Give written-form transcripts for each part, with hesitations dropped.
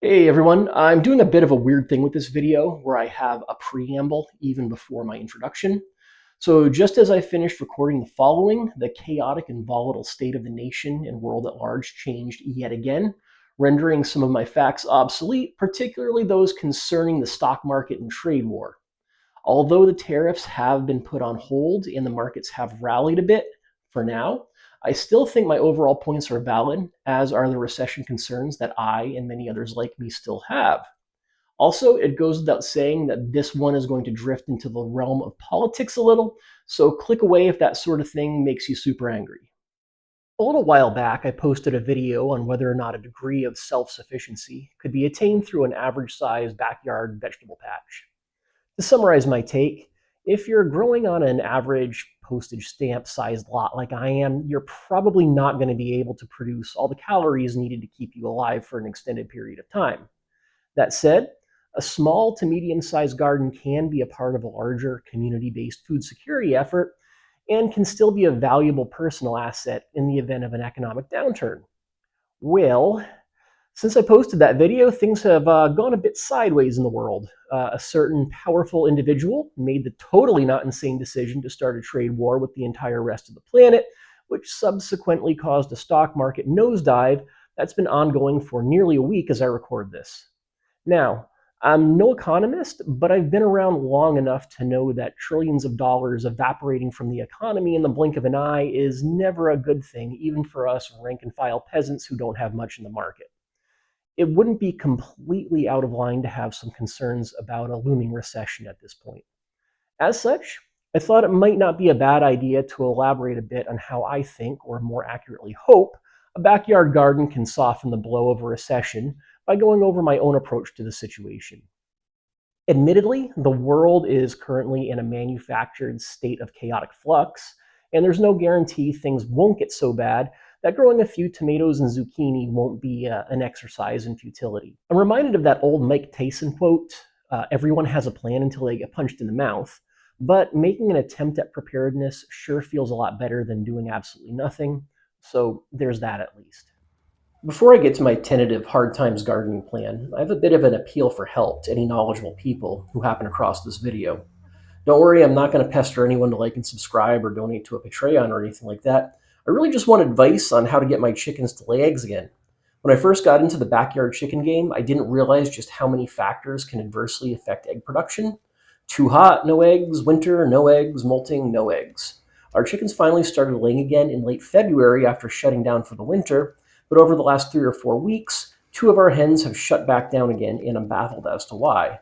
Hey everyone, I'm doing a bit of a weird thing with this video where I have a preamble even before my introduction. So just as I finished recording the following, the chaotic and volatile state of the nation and world at large changed yet again, rendering some of my facts obsolete, particularly those concerning the stock market and trade war. Although the tariffs have been put on hold and the markets have rallied a bit for now, I still think my overall points are valid, as are the recession concerns that I and many others like me still have. Also, it goes without saying that this one is going to drift into the realm of politics a little, so click away if that sort of thing makes you super angry. A little while back, I posted a video on whether or not a degree of self sufficiency could be attained through an average sized backyard vegetable patch. To summarize my take, if you're growing on an average postage stamp sized lot like I am, you're probably not going to be able to produce all the calories needed to keep you alive for an extended period of time. That said, a small to medium sized garden can be a part of a larger community based food security effort and can still be a valuable personal asset in the event of an economic downturn. Well, since I posted that video, things have gone a bit sideways in the world. A certain powerful individual made the totally not insane decision to start a trade war with the entire rest of the planet, which subsequently caused a stock market nosedive that's been ongoing for nearly a week as I record this. Now, I'm no economist, but I've been around long enough to know that trillions of dollars evaporating from the economy in the blink of an eye is never a good thing, even for us rank and file peasants who don't have much in the market. It wouldn't be completely out of line to have some concerns about a looming recession at this point. As such, I thought it might not be a bad idea to elaborate a bit on how I think, or more accurately hope, a backyard garden can soften the blow of a recession by going over my own approach to the situation. Admittedly, the world is currently in a manufactured state of chaotic flux, and there's no guarantee things won't get so bad that growing a few tomatoes and zucchini won't be an exercise in futility. I'm reminded of that old Mike Tyson quote, everyone has a plan until they get punched in the mouth, but making an attempt at preparedness sure feels a lot better than doing absolutely nothing, so there's that at least. Before I get to my tentative hard times gardening plan, I have a bit of an appeal for help to any knowledgeable people who happen across this video. Don't worry, I'm not going to pester anyone to like and subscribe or donate to a Patreon or anything like that. I really just want advice on how to get my chickens to lay eggs again. When I first got into the backyard chicken game, I didn't realize just how many factors can adversely affect egg production. Too hot, no eggs. Winter, no eggs. Molting, no eggs. Our chickens finally started laying again in late February after shutting down for the winter, but over the last 3 or 4 weeks, two of our hens have shut back down again, and I'm baffled as to why.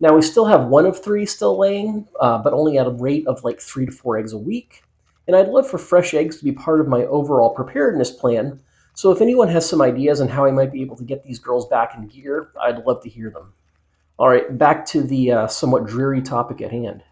Now, we still have one of three still laying, but only at a rate of like 3 to 4 eggs a week. And I'd love for fresh eggs to be part of my overall preparedness plan. So if anyone has some ideas on how I might be able to get these girls back in gear, I'd love to hear them. All right, back to the somewhat dreary topic at hand.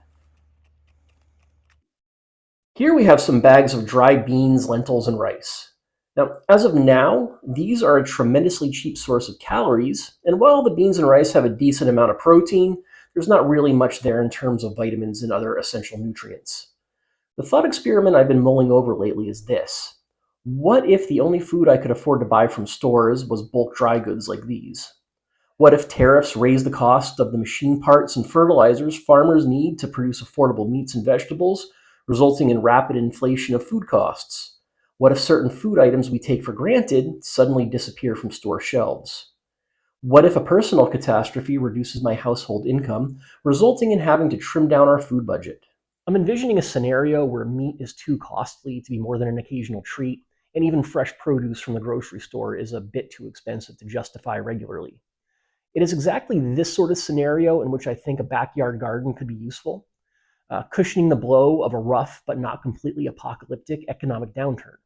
Here we have some bags of dried beans, lentils, and rice. Now, as of now, these are a tremendously cheap source of calories, and while the beans and rice have a decent amount of protein, there's not really much there in terms of vitamins and other essential nutrients. The thought experiment I've been mulling over lately is this. What if the only food I could afford to buy from stores was bulk dry goods like these? What if tariffs raise the cost of the machine parts and fertilizers farmers need to produce affordable meats and vegetables, resulting in rapid inflation of food costs? What if certain food items we take for granted suddenly disappear from store shelves? What if a personal catastrophe reduces my household income, resulting in having to trim down our food budget? I'm envisioning a scenario where meat is too costly to be more than an occasional treat, and even fresh produce from the grocery store is a bit too expensive to justify regularly. It is exactly this sort of scenario in which I think a backyard garden could be useful, cushioning the blow of a rough but not completely apocalyptic economic downturn.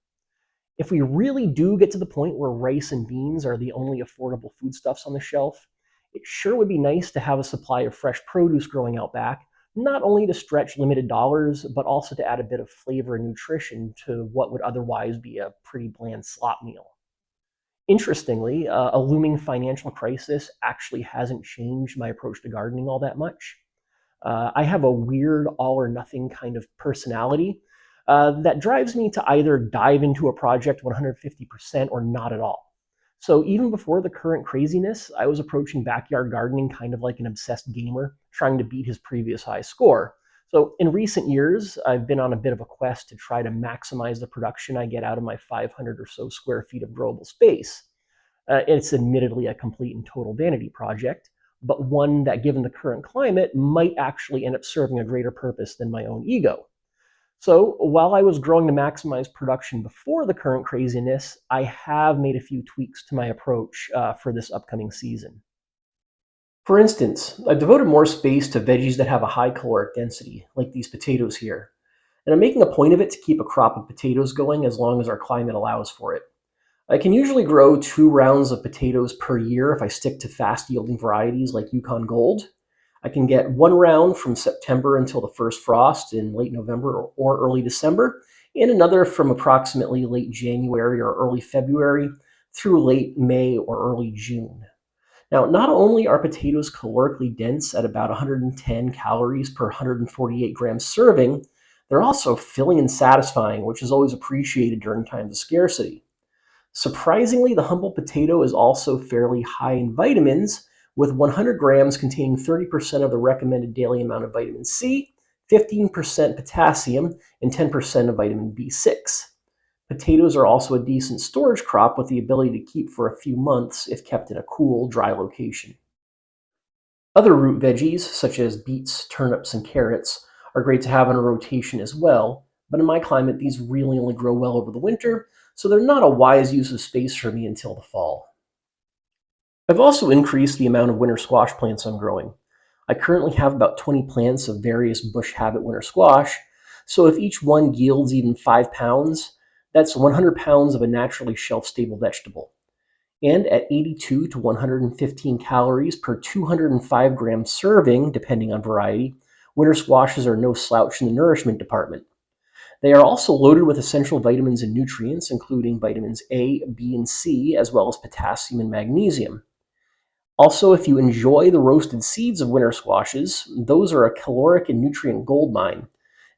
If we really do get to the point where rice and beans are the only affordable foodstuffs on the shelf, it sure would be nice to have a supply of fresh produce growing out back, not only to stretch limited dollars, but also to add a bit of flavor and nutrition to what would otherwise be a pretty bland slop meal. Interestingly, a looming financial crisis actually hasn't changed my approach to gardening all that much. I have a weird all or nothing kind of personality that drives me to either dive into a project 150% or not at all. So even before the current craziness, I was approaching backyard gardening kind of like an obsessed gamer, trying to beat his previous high score. So in recent years, I've been on a bit of a quest to try to maximize the production I get out of my 500 or so square feet of growable space. It's admittedly a complete and total vanity project, but one that, given the current climate, might actually end up serving a greater purpose than my own ego. So while I was growing to maximize production before the current craziness, I have made a few tweaks to my approach for this upcoming season. For instance, I've devoted more space to veggies that have a high caloric density, like these potatoes here. And I'm making a point of it to keep a crop of potatoes going as long as our climate allows for it. I can usually grow 2 rounds of potatoes per year if I stick to fast yielding varieties like Yukon Gold. I can get 1 round from September until the first frost in late November or early December, and another from approximately late January or early February through late May or early June. Now, not only are potatoes calorically dense at about 110 calories per 148 grams serving, they're also filling and satisfying, which is always appreciated during times of scarcity. Surprisingly, the humble potato is also fairly high in vitamins, with 100 grams containing 30% of the recommended daily amount of vitamin C, 15% potassium, and 10% of vitamin B6. Potatoes are also a decent storage crop with the ability to keep for a few months if kept in a cool, dry location. Other root veggies, such as beets, turnips, and carrots, are great to have in a rotation as well, but in my climate, these really only grow well over the winter, so they're not a wise use of space for me until the fall. I've also increased the amount of winter squash plants I'm growing. I currently have about 20 plants of various bush habit winter squash, so if each one yields even 5 pounds, that's 100 pounds of a naturally shelf-stable vegetable. And at 82 to 115 calories per 205 gram serving, depending on variety, winter squashes are no slouch in the nourishment department. They are also loaded with essential vitamins and nutrients, including vitamins A, B, and C, as well as potassium and magnesium. Also, if you enjoy the roasted seeds of winter squashes, those are a caloric and nutrient goldmine.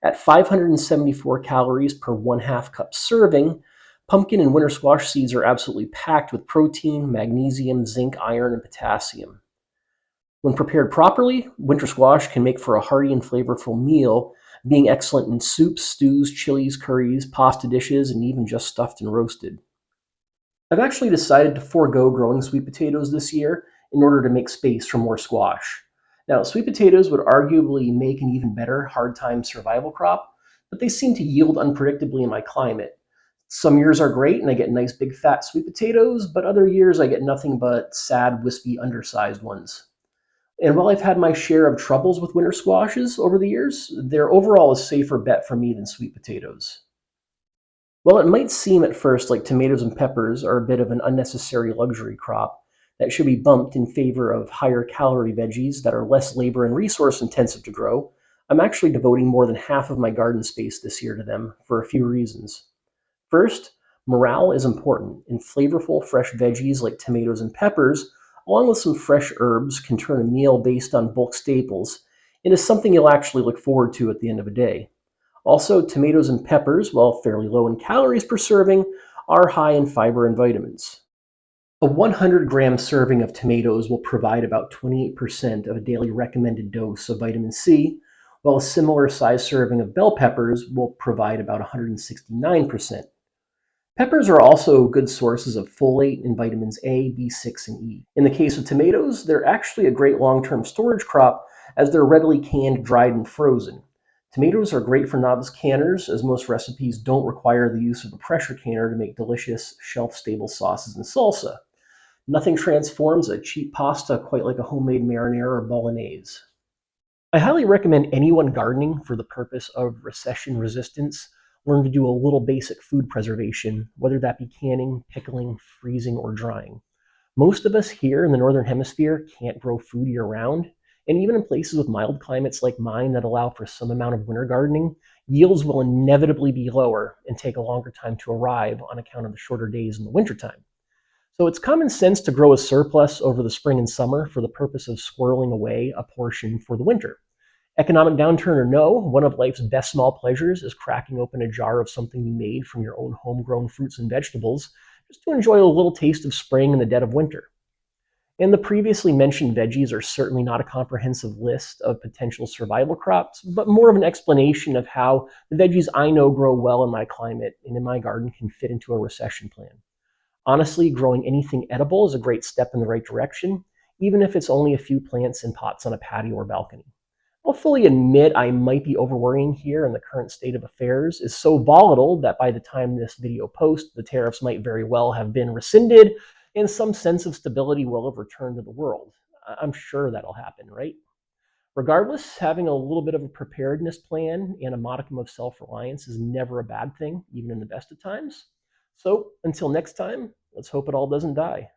At 574 calories per 1/2 cup serving, pumpkin and winter squash seeds are absolutely packed with protein, magnesium, zinc, iron, and potassium. When prepared properly, winter squash can make for a hearty and flavorful meal, being excellent in soups, stews, chilies, curries, pasta dishes, and even just stuffed and roasted. I've actually decided to forego growing sweet potatoes this year in order to make space for more squash. Now, sweet potatoes would arguably make an even better hard time survival crop, but they seem to yield unpredictably in my climate. Some years are great and I get nice big fat sweet potatoes, but other years I get nothing but sad, wispy, undersized ones. And while I've had my share of troubles with winter squashes over the years, they're overall a safer bet for me than sweet potatoes. While it might seem at first like tomatoes and peppers are a bit of an unnecessary luxury crop that should be bumped in favor of higher calorie veggies that are less labor and resource intensive to grow, I'm actually devoting more than half of my garden space this year to them for a few reasons. First, morale is important, and flavorful fresh veggies like tomatoes and peppers, along with some fresh herbs, can turn a meal based on bulk staples into something you'll actually look forward to at the end of a day. Also, tomatoes and peppers, while fairly low in calories per serving, are high in fiber and vitamins. A 100-gram serving of tomatoes will provide about 28% of a daily recommended dose of vitamin C, while a similar size serving of bell peppers will provide about 169%. Peppers are also good sources of folate and vitamins A, B6, and E. In the case of tomatoes, they're actually a great long-term storage crop as they're readily canned, dried, and frozen. Tomatoes are great for novice canners, as most recipes don't require the use of a pressure canner to make delicious, shelf-stable sauces and salsa. Nothing transforms a cheap pasta quite like a homemade marinara or bolognese. I highly recommend anyone gardening for the purpose of recession resistance learn to do a little basic food preservation, whether that be canning, pickling, freezing, or drying. Most of us here in the Northern Hemisphere can't grow food year-round, and even in places with mild climates like mine that allow for some amount of winter gardening, yields will inevitably be lower and take a longer time to arrive on account of the shorter days in the wintertime. So it's common sense to grow a surplus over the spring and summer for the purpose of squirreling away a portion for the winter. Economic downturn or no, one of life's best small pleasures is cracking open a jar of something you made from your own homegrown fruits and vegetables just to enjoy a little taste of spring in the dead of winter. And the previously mentioned veggies are certainly not a comprehensive list of potential survival crops, but more of an explanation of how the veggies I know grow well in my climate and in my garden can fit into a recession plan. Honestly, growing anything edible is a great step in the right direction, even if it's only a few plants in pots on a patio or balcony. I'll fully admit I might be overworrying here, and the current state of affairs is so volatile that by the time this video posts, the tariffs might very well have been rescinded and some sense of stability will have returned to the world. I'm sure that'll happen, right? Regardless, having a little bit of a preparedness plan and a modicum of self-reliance is never a bad thing, even in the best of times. So until next time, let's hope it all doesn't die.